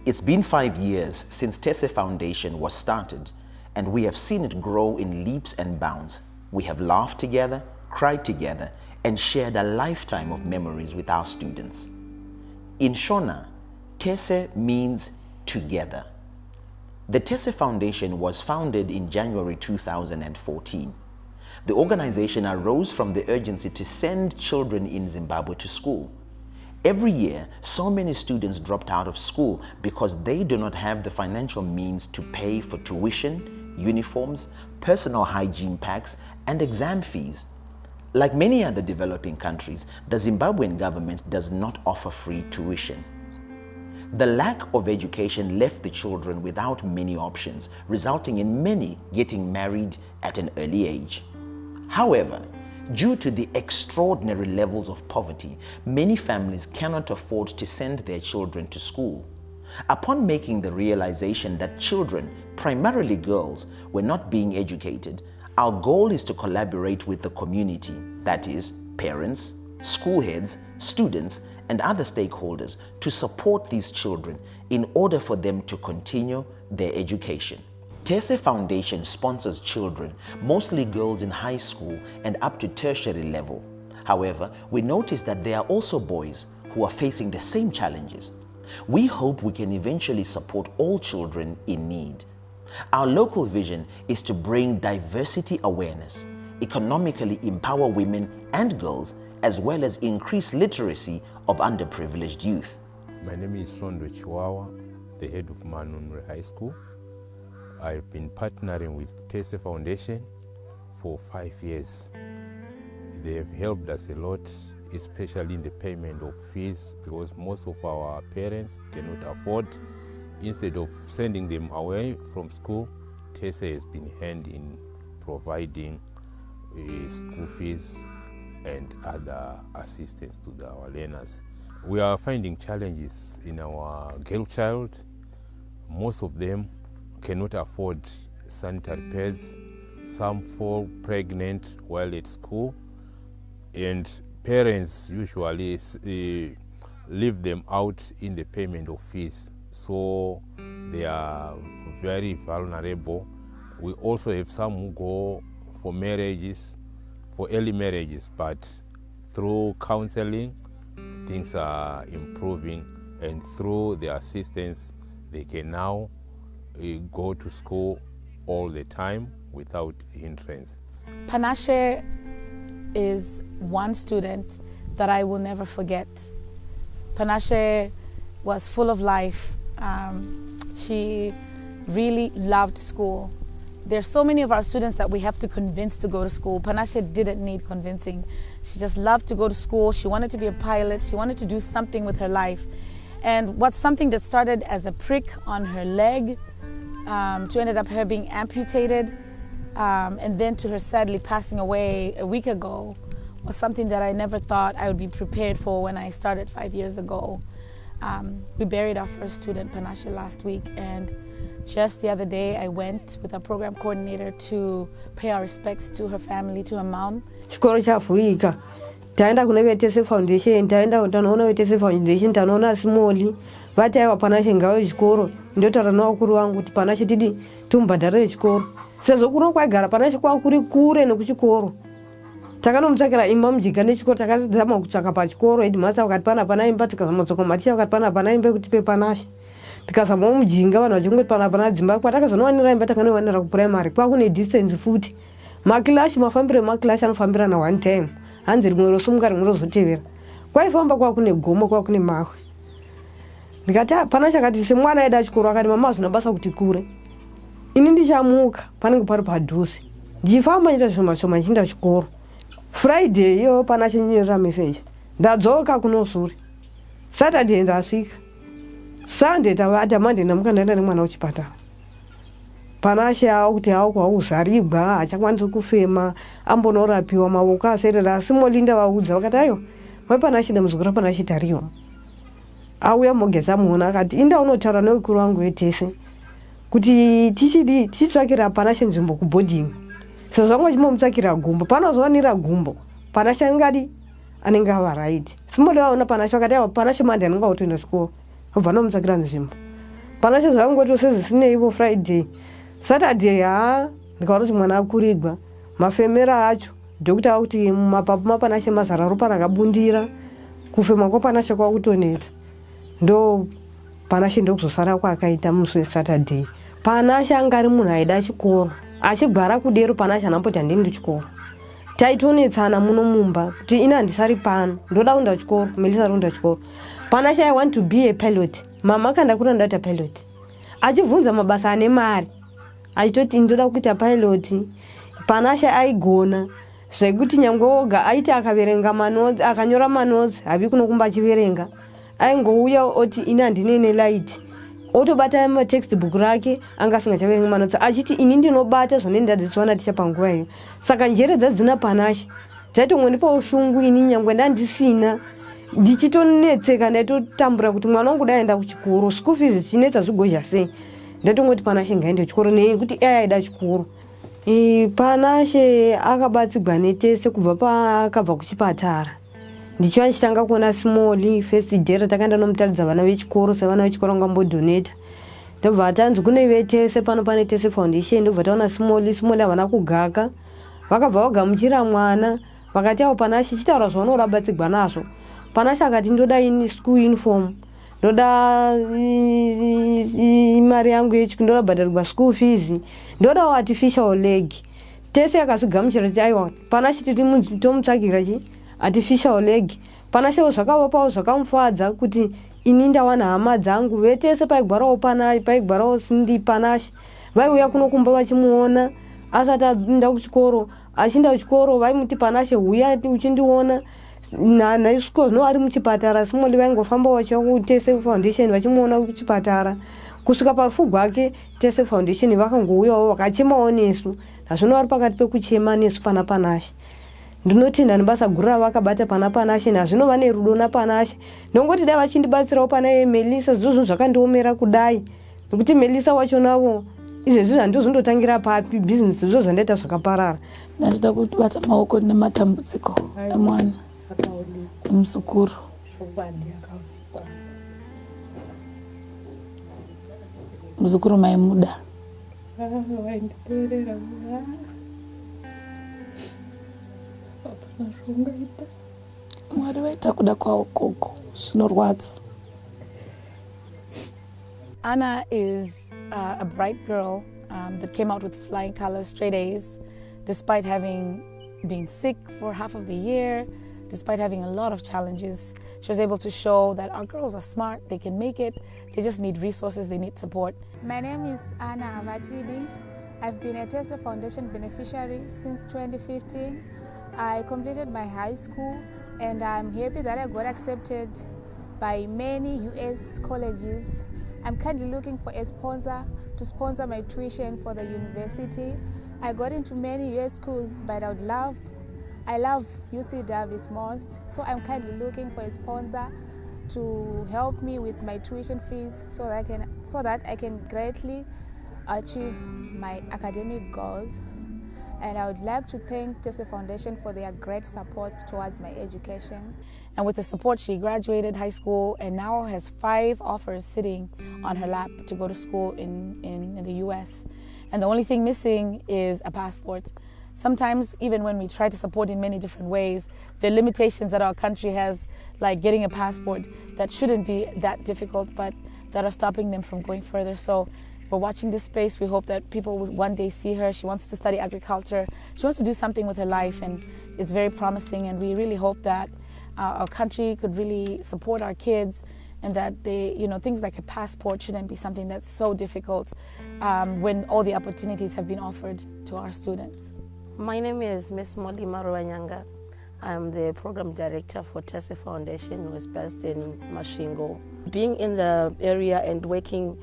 It's been 5 years since Tese Foundation was started, and we have seen it grow in leaps and bounds. We have laughed together, cried together, and shared a lifetime of memories with our students. In Shona, Tese means together. The Tese Foundation was founded in January 2014. The organization arose from the urgency to send children in Zimbabwe to school. Every year, so many students dropped out of school because they do not have the financial means to pay for tuition, uniforms, personal hygiene packs, and exam fees. Like many other developing countries, the Zimbabwean government does not offer free tuition. The lack of education left the children without many options, resulting in many getting married at an early age. However, due to the extraordinary levels of poverty, many families cannot afford to send their children to school. Upon making the realization that children, primarily girls, were not being educated, our goal is to collaborate with the community, that is, parents, school heads, students, and other stakeholders to support these children in order for them to continue their education. Tese Foundation sponsors children, mostly girls in high school and up to tertiary level. However, we notice that there are also boys who are facing the same challenges. We hope we can eventually support all children in need. Our local vision is to bring diversity awareness, economically empower women and girls, as well as increase literacy of underprivileged youth. My name is Sondo Chiwawa, the head of Manunre High School. I've been partnering with Tese Foundation for 5 years. They have helped us a lot, especially in the payment of fees, because most of our parents cannot afford. Instead of sending them away from school, Tese has been hand in providing school fees and other assistance to our learners. We are finding challenges in our girl child. Most of them cannot afford sanitary pads. Some fall pregnant while at school, and parents usually leave them out in the payment of fees, so they are very vulnerable. We also have some who go for marriages, for early marriages, but through counseling things are improving, and through the assistance they can now go to school all the time without hindrance. Panashe is one student that I will never forget. Panashe was full of life. She really loved school. There's so many of our students that we have to convince to go to school. Panashe didn't need convincing. She just loved to go to school. She wanted to be a pilot. She wanted to do something with her life. And what's something that started as a prick on her leg to ended up her being amputated, and then to her sadly passing away a week ago, was something that I never thought I would be prepared for when I started 5 years ago. We buried our first student, Panashe, last week, and just the other day I went with our program coordinator to pay our respects to her family, to her mom. Chikoro chafurika. Taenda kuna Tese Foundation, taenda utanoona Tese Foundation, tanoona small. Vataiwa Panashe ngawe chikoro. Ndotaura naukuru wangu kuti Panashe tidi tumbhadharire chikoro. Sezvo kuno kwagara Panashe kwakuri kure nekuchikoro. Takanomutsvakira imba mujinga nechikoro, takazama kutsvaka pachikoro. Headmaster vakati pana imba, tikazama kudzoka maticha vakati pana imba yekuti pe Panashe. Tikazama mujinga vanhu vachingoti pana dzimba, kwatakazonowanira imba takanowanira kuprimary. Kwakune distance futi. Makilashi, mafambiro emakilashi anofambirana one time. Hanzi rimwe rosumuka rimwe rozotevera. Kwaifamba kwakune gomo, kwakune mahwe. Ndikati Panashe akati semwana edu achikoro akati mama hazvina basa kuti kure. Ini ndichamuka panenge pari padhuze. Ndichifamba ndoita zvishoma ndichienda chikoro. Friday iyo Panashe nyorera message. Ndadzoka kuno Suri. Saturday ndasvika. Sunday tavata, Monday ndamuka ndaenda nemwana kuchipatara. Panashe kuti kwauzarigwa, hachakwanisi kufema, ambonorapiwa, maoko aserera. Asi molinda vaudza vakati ayo, Panashe damuzukuru Panashe tariwa. Auya mogeza muona akati inda unotaura neukuru wangu weTese kuti tichitsvakira Panashe nzvimbo kuboarding. Sezvo vangu vachimomutsvakira gumbo, panozowanira gumbo Panashe anenge ava right. Simbode vaona Panashe vakati Panashe mande anenge autoenda chikoro. Obva nomutsvakira nzvimbo. Panashe zvangoti sezvisineivo Friday. Saturday ndikaona kuti mwana akurirwa. Mafemera acho ndokuti kuti mumapapu mapanashe mazara ropa rakabundira. Kufema kwapanashe kwakutoneta. Ndo panashe ndokuzosara kwakaita musi weSaturday. Panashe angari munhu aida chikoro. Achigara kudero panashe anamboti handiendi chikoro. Taitonetsana muno mumba kuti ina handisari pano. Ndoda kuenda chikoro, Melissa ronda chikoro. Panashe I want to be a pilot. Mama kanda kuri ndata pilot. Achivhunza mabasa ane mari. Achitoti ndoda kuita pilot. Panashe aigona. Zvekuti nyangwe oga aiti akaverenga manotsi, akanyora manotsi, havi kunokumba achiverenga. Aingouya oti ina ndinene light. Otobata textbook rake anga asingachaverenga manotsi. Achiti ini ndinobata zvone ndadzidziswa naticha panguva iyo. Saka njere dzadzina Panashe. Dzaitongondipa ushungu ini nyangwe ndandisina. Ndichitonetseka ndaitotambura kuti mwana wangu daenda kuchikoro. School fees chinetsa zvigozha sei. Ndaitongoti Panashe ngaende kuchikoro nekuti aida chikoro. Panashe akabatsigwa netese kubva paakabva kuchipatara. Ndicho achitanga kuona small first day takaenda nomutaridza vana vechikoro sevana vechikoro ngambodoneta. Ndobva tanzi kune vetese pano pane Tese Foundation ndobva taona small havana kugaka. Vakabva vagamuchira mwana vakati avo Panashe chitaura zvaunoda batsigwa nazvo. Panashe akati ndoda school uniform. Ndoda mari yangu ndoda bhadharirwa school fees. Ndoda artificial leg. Tese akazvigamuchira kuti aiwa Panashe tiri tomutsvakira artificial leg. Panashe zvakavapawo zvakamufadza kuti ini ndawana hama dzangu vetese paigwarawo paigwarawo Sindi Panashe. Vaiuya kunokumba vachimuona asati aenda kuchikoro. Achinda kuchikoro vaimuti Panashe uya uchindiona. Naisiko zvino ari muchipatara simoli vaingofamba vachiuya kuTese Foundation vachimuona kuchipatara. Kusvika parufu rwake Tese Foundation vakangouyawo vakachemawo nesu. Nazvino vari pakati pekuchema nesu pana Panashe. Ndinotenda nebasa guru ravakabata pana Panashe nazvino vane rudo naPanashe. Ndongoti dai vachindibatsirawo pana Melissa zvozvo zvakandiomera kudai. Nekuti Melissa wachonavo izvezvi handozondotangira papi business zvo zvandaita zvakaparara. Ndachida kubata maoko nematambudziko emwana emuzukuru. Muzukuru maimuda. Mwari vaita kuda kwawo koko zvinorwadza. Anna is a bright girl that came out with flying colors, straight A's, despite having been sick for half of the year, despite having a lot of challenges. She was able to show that our girls are smart, they can make it, they just need resources, they need support. My name is Anna Avatidi. I've been a Tese Foundation beneficiary since 2015. I completed my high school and I'm happy that I got accepted by many US colleges. I'm currently looking for a sponsor to sponsor my tuition for the university. I got into many US schools, but I love UC Davis most, so I'm currently looking for a sponsor to help me with my tuition fees so that I can greatly achieve my academic goals. And I would like to thank Tese Foundation for their great support towards my education. And with the support, she graduated high school and now has 5 offers sitting on her lap to go to school in the US. And the only thing missing is a passport. Sometimes, even when we try to support in many different ways, the limitations that our country has, like getting a passport, that shouldn't be that difficult, but that are stopping them from going further. So we're watching this space. We hope that people will one day see her. She wants to study agriculture. She wants to do something with her life, and it's very promising. And we really hope that our country could really support our kids, and that they, things like a passport shouldn't be something that's so difficult when all the opportunities have been offered to our students. My name is Ms. Molly Maruanyanga. I'm the program director for Tese Foundation, who is based in Masvingo. Being in the area and working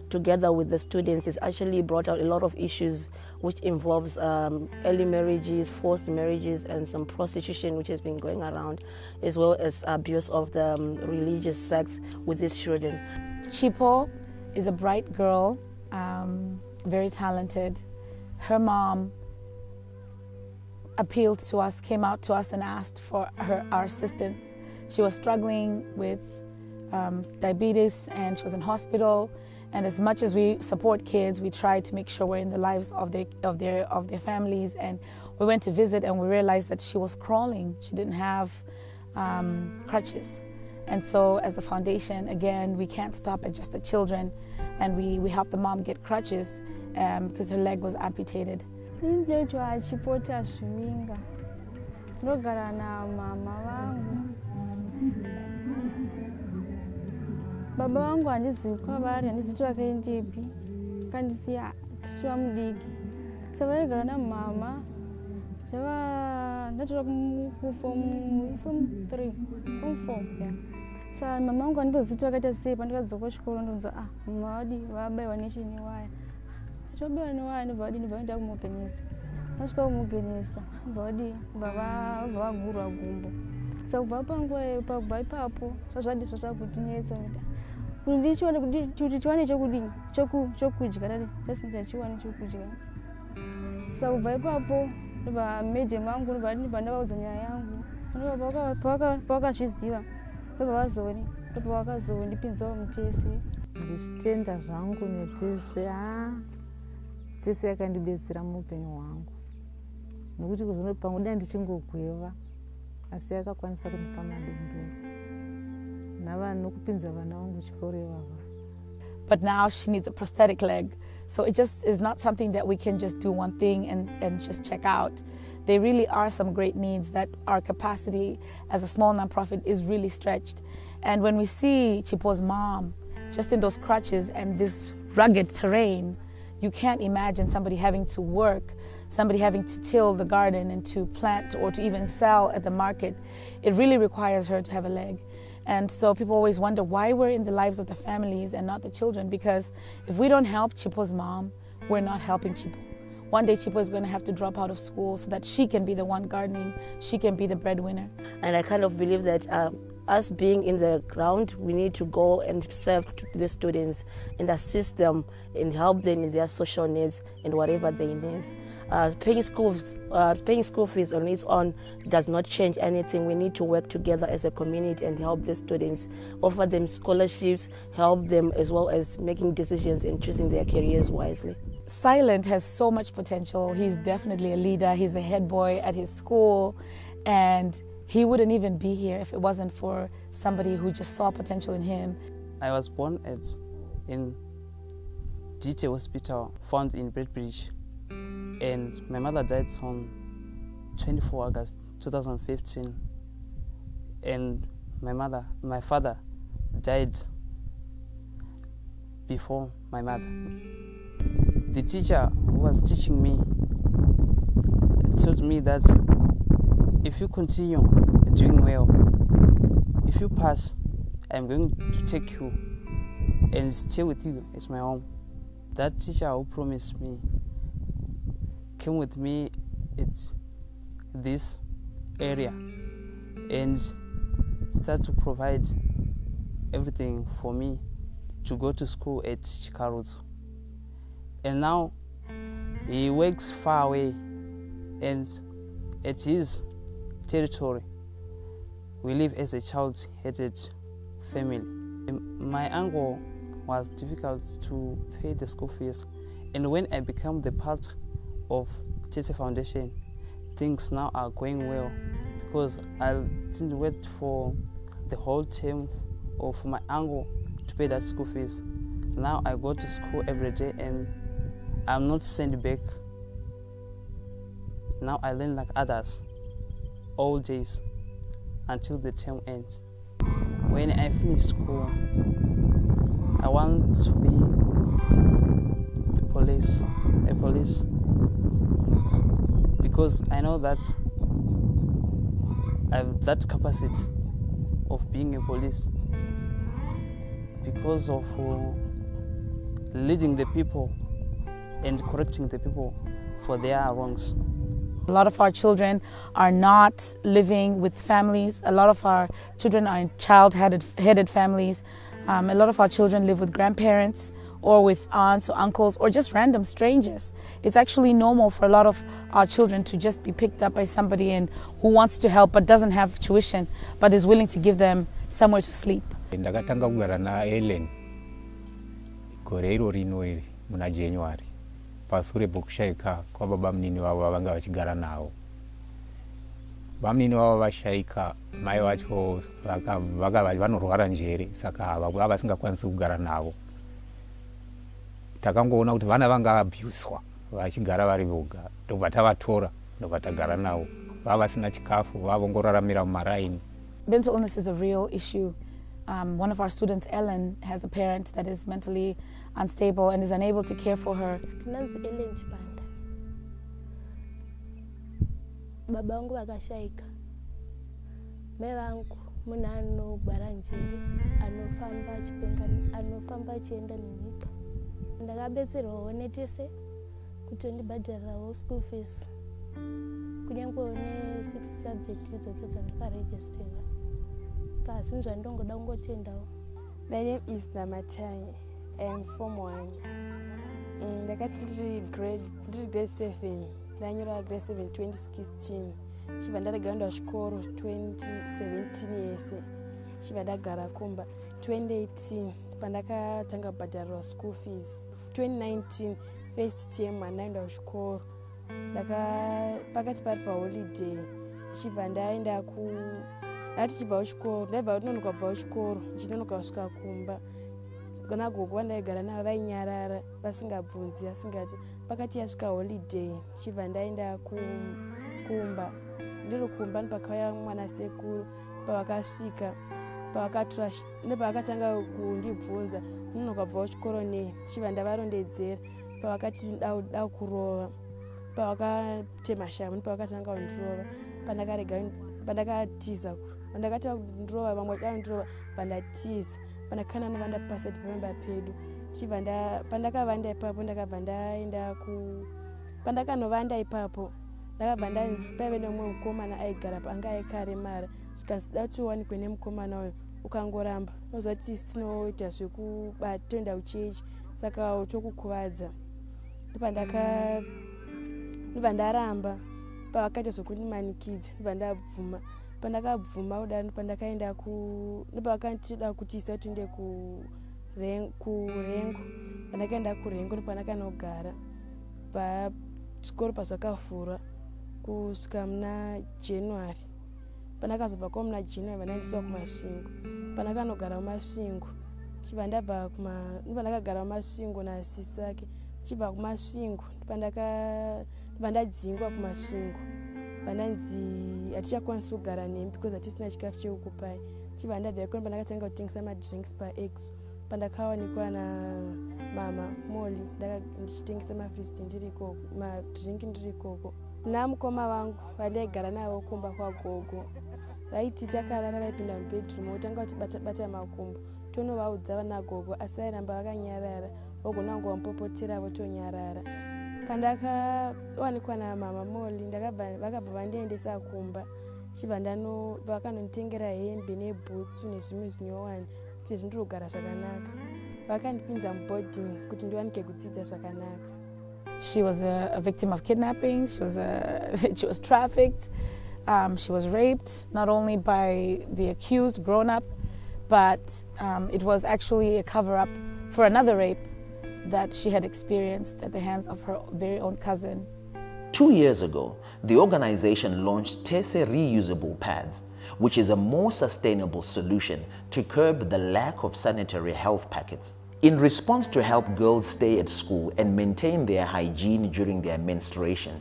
together with the students has actually brought out a lot of issues which involves early marriages, forced marriages, and some prostitution which has been going around, as well as abuse of the religious sects with these children. Chipo is a bright girl, very talented. Her mom appealed to us, came out to us and asked for our assistance. She was struggling with diabetes, and she was in hospital. And as much as we support kids, we try to make sure we're in the lives of their families. And we went to visit, and we realized that she was crawling. She didn't have crutches. And so as the foundation, again, we can't stop at just the children, and we helped the mom get crutches because her leg was amputated. Ndinoitwa Chipota Zviminga. Ndogara na mama vangu. Baba vangu handizivi kwavari, handizivi vakaendepi. Kandisiya tati vamudiki. Saka vaigara namama. Ndatora kuform 3, form 4. Yeah. Saka mama vangu handimbozivi vakaita sei pandakadzoka kuchikoro ndonzi mama vadi vabayiwa nechiniwaya. Chobiwa niwaya ndibva ndaenda kumugenesa. Ndasvika kumugenesa ndibva vagurwa gumbo. Saka kubva ipapo zvazvakutinetsa kuti ndichiwane kuti tiwane chokudya dai ndasingachiwane chokudya. Saka kubva ipapo ndibva madam vangu ndibva ndavaudza nyaya yangu. Pavakazviziva ndobva vakazondipinzawo mutese. Ndichitenda zvangu netese. Tese yakandibetsera muupenyu hwangu, nokuti kuzvino pamwe dai ndichingogweva, asi yakakwanisa kundipa madondoro nokupinza vana vangu chikoro ivava. But now she needs a prosthetic leg. So it just is not something that we can just do one thing and just check out. There really are some great needs that our capacity as a small nonprofit is really stretched. And when we see Chipo's mom just in those crutches and this rugged terrain, you can't imagine somebody having to work, somebody having to till the garden and to plant or to even sell at the market. It really requires her to have a leg. And so people always wonder why we're in the lives of the families and not the children, because if we don't help Chipo's mom, we're not helping Chipo. One day Chipo is going to have to drop out of school so that she can be the one gardening, she can be the breadwinner. And I kind of believe that us being in the ground, we need to go and serve the students and assist them and help them in their social needs and whatever they need. Paying school fees on its own does not change anything. We need to work together as a community and help the students, offer them scholarships, help them as well as making decisions and choosing their careers wisely. Silent has so much potential. He's definitely a leader. He's the head boy at his school, and he wouldn't even be here if it wasn't for somebody who just saw potential in him. I was born in DT Hospital, found in Bridge, and my mother died on 24 August 2015, and my father died before my mother. The teacher who was teaching me told me that if you continue doing well, if you pass, I'm going to take you and stay with you as my home. That teacher who promised me came with me at this area and started to provide everything for me to go to school at Chikarozo. And now he works far away, and at his territory we live as a child-headed family. My uncle was difficult to pay the school fees, and when I became the part of Tese Foundation, things now are going well because I didn't wait for the whole term of my uncle to pay that school fees. Now I go to school every day and I'm not sent back. Now I learn like others all days until the term ends. When I finish school, I want to be a police, because I know that I have that capacity of being a police because of leading the people and correcting the people for their wrongs. A lot of our children are not living with families. A lot of our children are in child-headed families. A lot of our children live with grandparents or with aunts or uncles or just random strangers. It's actually normal for a lot of our children to just be picked up by somebody who wants to help but doesn't have tuition but is willing to give them somewhere to sleep. Ndakatanga kugara naElen gore iro rino iri muna January pasure pokushaika kwababa munini wavo vanga vachigara navo. Vamunini wavo vashaika, mai vacho vanorwara njere, saka vava vasingakwanisi kugara navo. Takangoona kuti vana vanga abuswa vachigara vari voga, ndobva tavatora ndobva tagara navo. Vava vasina chikafu, vavongoraramira mumaraini. Mental illness is a real issue. One of our students, Ellen, has a parent that is mentally unstable and is unable to care for her. Tinanzi Ellen Chipanda. Baba wangu vakashaika. Mai vangu munhu anogara njere, anofamba achienda nenyika. Ndakabetserwawo neTese kuti ndibhadharirawo school fees. Kunyangwe ne6 subject idzodzo dzandakaregisterwa. Saka zvinhu zvandinongoda kungotendawo. My name is Namatai. I am Form 1. Ndakati ndiri grade 7. Ndanyora grade 7 2016. Chibva ndarega kuenda kuchikoro 2017 yese. Chibva ndagara kumba 2018 pandakatanga kubhadharirwa school fees. 2019 first term andaenda kuchikoro. Pakati pari paholiday chibva ndaenda chibva kuchikoro, ndaibva kunonoka kubva kuchikoro ndichinonoka kusvika kumba. Gona gogo vandaigara navo vainyarara vasingabvunzi, asingati pakati yasvika holiday chibva ndaenda kumba. Ndiri kumba ndopakauya mwana sekuru, pavakasvika ndopavakatanga kundibvunza unonoka kubva kuchikoro nei, chibva ndavarondedzera. Pavakati da kurova, pavakatema shamhu ndopavakatanga kundirova. Pandakatiza pandakati vakundirova, vamwe vakundirova pandatiza, pandakana novandapasati pamamba pedu. Chibva pandakavanda ipapo ndakabva ndaenda pandakanovanda ipapo ndakabva ndanzi paive nemumwe mukomana aigara panga aikaremara, zvikanzi da kuti uwanikwe nemukomana uyu ukangoramba unozoti isi tinoita toenda kuchechi, saka tokukuvadza. Ndibva ndaramba, pavakaita zvokundimanikidza ndibva ndabvuma. Pandakabvuma kudaro ndopavakatida kuti isa tiende kurengo. Pandakaenda kurengo ndopandakandogara chikoro pazvakavhurwa kusvika muna January. Pandakazobvako muna January vandaendeswa kumasvingo. Pandakandogara kumasvingo chibva ndakagara kumasvingo nasisi wake. Chibva kumasvingo ndadzingwa kumasvingo, vandanzi hatichakwanisi kugara nemi because hatisina chikafu chekukupai. Chibva ndabva ikona pandakatanga kutengesa madrinks paExo. Pandakawanikwa namama Molly ndichitengesa mafristi ndiri ikoko, madrinki ndiri ikoko. Namukoma vangu vandaigara navo kumba kwagogo vaiti takarara vaipinda mubedroom votanga kutibata makumbo. Tonovaudza vanagogo asi vairamba vakanyarara, vogona kungomupopotera votonyarara. Pandakawanikwa namama Molly vakabva vandiendesa kumba. Chibva vakanonditengera hembe nebhutsu nezvimwe zvinyowani kuti zvindirogara zvakanaka. Vakandipinza muboarding kuti ndiwanike kudzidza zvakanaka. She was a victim of kidnapping. She was trafficked. She was raped, not only by the accused grown-up, but it was actually a cover-up for another rape that she had experienced at the hands of her very own cousin. 2 years ago, the organization launched Tese reusable pads, which is a more sustainable solution to curb the lack of sanitary health packets. In response to help girls stay at school and maintain their hygiene during their menstruation,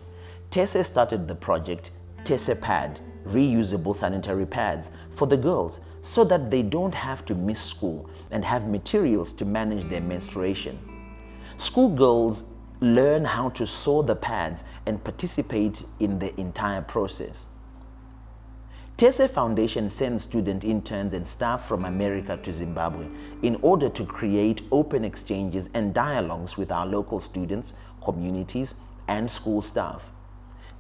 Tese started the project Tese Pad, reusable sanitary pads for the girls so that they don't have to miss school and have materials to manage their menstruation. Schoolgirls learn how to sew the pads and participate in the entire process. Tese Foundation sends student interns and staff from America to Zimbabwe in order to create open exchanges and dialogues with our local students, communities, and school staff.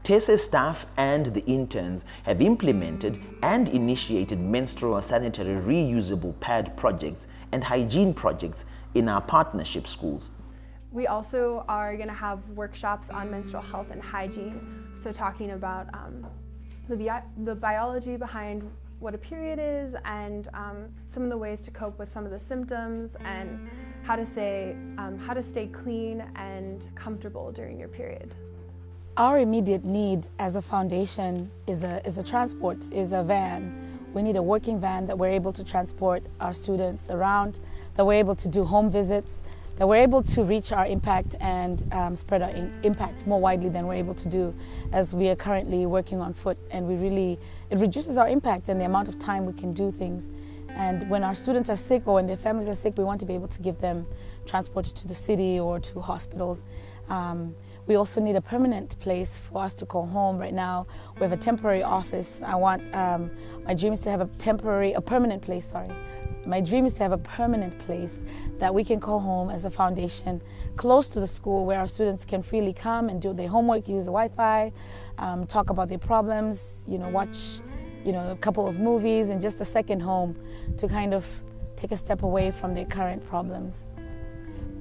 Tese staff and the interns have implemented and initiated menstrual sanitary reusable pad projects and hygiene projects in our partnership schools. We also are going to have workshops on menstrual health and hygiene, so talking about the biology behind what a period is and some of the ways to cope with some of the symptoms and how to stay clean and comfortable during your period. Our immediate need as a foundation is a transport, is a van. We need a working van that we're able to transport our students around, that we're able to do home visits, that we're able to reach our impact and spread our impact more widely than we're able to do as we are currently working on foot. And it reduces our impact and the amount of time we can do things. And when our students are sick or when their families are sick, we want to be able to give them transport to the city or to hospitals. We also need a permanent place for us to call home. Right now, we have a temporary office. My dream is to have a permanent place, My dream is to have a permanent place that we can call home as a foundation, close to the school where our students can freely come and do their homework, use the Wi-Fi, talk about their problems, watch, a couple of movies, and just a second home to kind of take a step away from their current problems.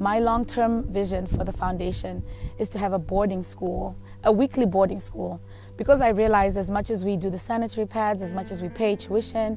My long-term vision for the foundation is to have a boarding school, a weekly boarding school, because I realize as much as we do the sanitary pads, as much as we pay tuition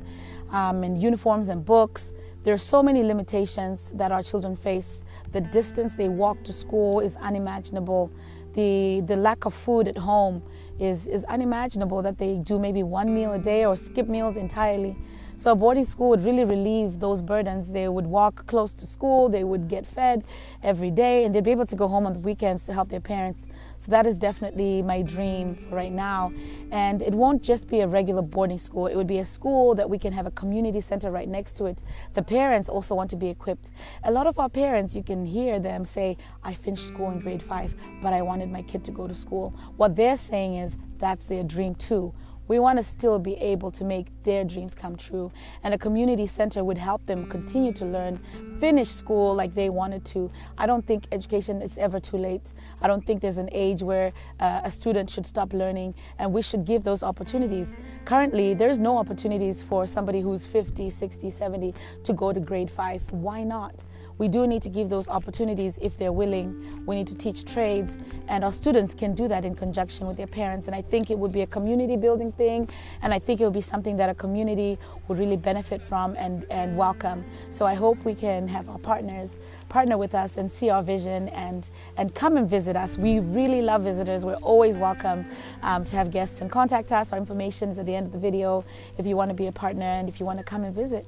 and uniforms and books, there are so many limitations that our children face. The distance they walk to school is unimaginable. The lack of food at home is unimaginable, that they do maybe one meal a day or skip meals entirely. So a boarding school would really relieve those burdens. They would walk close to school, they would get fed every day, and they'd be able to go home on the weekends to help their parents. So that is definitely my dream for right now. And it won't just be a regular boarding school. It would be a school that we can have a community center right next to it. The parents also want to be equipped. A lot of our parents, you can hear them say, I finished school in grade 5, but I wanted my kid to go to school. What they're saying is that's their dream too. We want to still be able to make their dreams come true. And a community center would help them continue to learn, finish school like they wanted to. I don't think education is ever too late. I don't think there's an age where a student should stop learning, and we should give those opportunities. Currently, there's no opportunities for somebody who's 50, 60, 70 to go to grade 5. Why not? We do need to give those opportunities if they're willing. We need to teach trades, and our students can do that in conjunction with their parents. And I think it would be a community building thing, and I think it would be something that a community would really benefit from and welcome. So I hope we can have our partners partner with us and see our vision and come and visit us. We really love visitors. We're always welcome to have guests, and contact us. Our information is at the end of the video if you want to be a partner and if you want to come and visit.